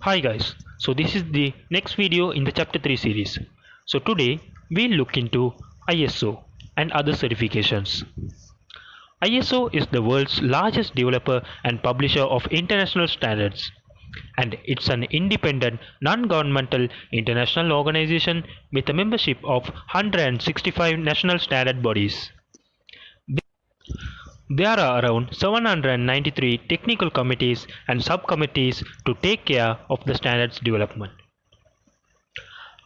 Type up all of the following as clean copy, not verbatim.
Hi guys, so this is the next video in the chapter 3 series. So today we'll look into ISO and other certifications. ISO is the world's largest developer and publisher of international standards, and it's an independent, non-governmental international organization with a membership of 165 national standard bodies. There are around 793 technical committees and subcommittees to take care of the standards development.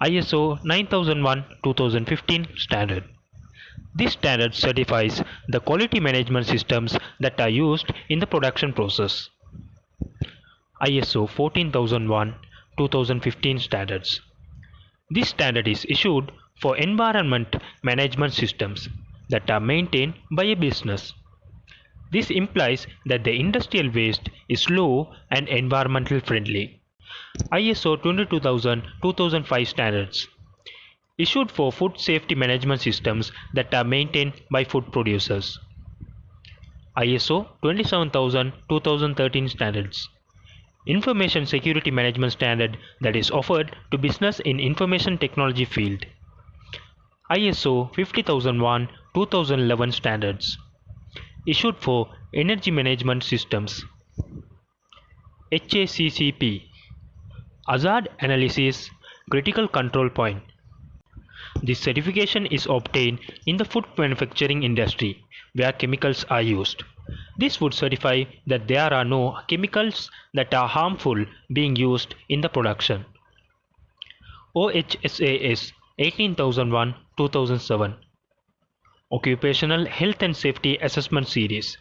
ISO 9001:2015 standard. This standard certifies the quality management systems that are used in the production process. ISO 14001:2015 standards. This standard is issued for environment management systems that are maintained by a business. This implies that the industrial waste is low and environmental friendly. ISO 22000:2005 standards. Issued for food safety management systems that are maintained by food producers. ISO 27000:2013 standards. Information security management standard that is offered to business in information technology field. ISO 50001:2011 standards. Issued for energy management systems. HACCP. Hazard Analysis Critical Control Point. This certification is obtained in the food manufacturing industry where chemicals are used. This would certify that there are no chemicals that are harmful being used in the production. OHSAS 18001:2007 Occupational Health and Safety Assessment Series.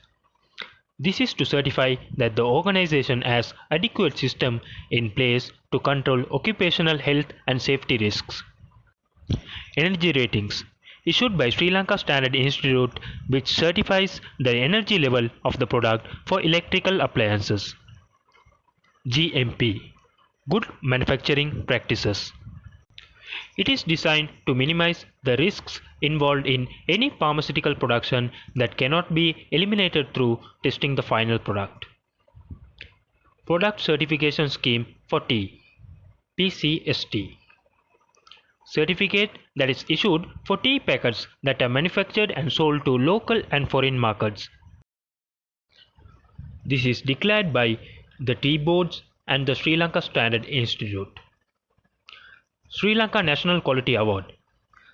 This is to certify that the organization has adequate system in place to control occupational health and safety risks. Energy ratings issued by Sri Lanka Standard Institute, which certifies the energy level of the product for electrical appliances. GMP Good Manufacturing Practices. It is designed to minimize the risks involved in any pharmaceutical production that cannot be eliminated through testing the final product. Product Certification Scheme for Tea, PCST. Certificate that is issued for tea packets that are manufactured and sold to local and foreign markets. This is declared by the tea boards and the Sri Lanka Standard Institute. Sri Lanka National Quality Award.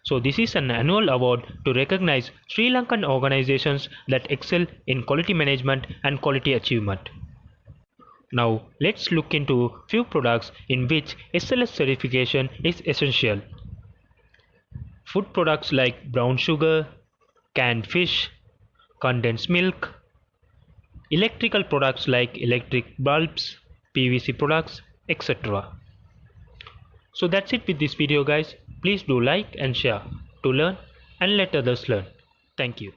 So this is an annual award to recognize Sri Lankan organizations that excel in quality management and quality achievement. Now let's look into few products in which SLS certification is essential. Food products like brown sugar, canned fish, condensed milk, electrical products like electric bulbs, PVC products, etc. So that's it with this video guys. Please do like and share to learn and let others learn. Thank you.